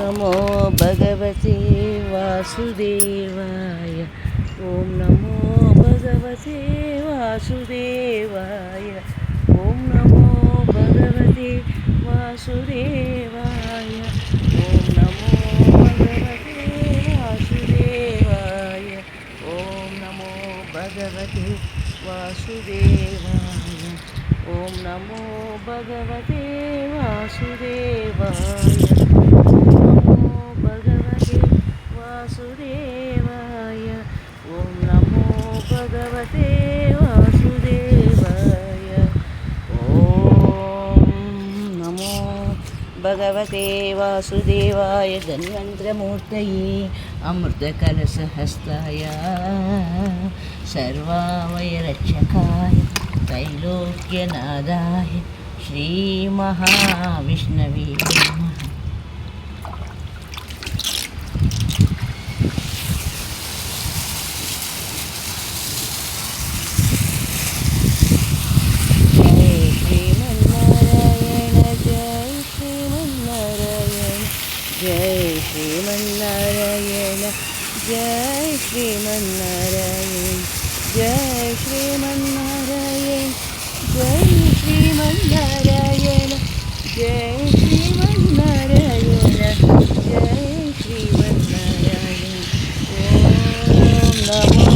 नमो भगवते वासुदेवाय। ॐ नमो भगवते वासुदेवाय। ॐ नमो भगवते वासुदेवाय। ॐ नमो भगवते वासुदेवाय। ॐ नमो भगवते वासुदेवाय। ॐ नमो भगवते वासुदेवाय। वासुदेवाय। ॐ नमो भगवते वासुदेवाय। ॐ नमो भगवते वासुदेवाय। धन्वन्तरमूर्तये अमृतकलशहस्ताय सर्वावयरक्षकाय त्रैलोक्यनादाय श्रीमहाविष्णवे नमः। जय श्रीमन्नारायण। जय श्रीमन्नारायण। जय श्रीमन्नारायण। जय श्रीमन्नारायण। जय श्रीमन्नारायण। जय श्रीमन्नारायण। ॐ नमो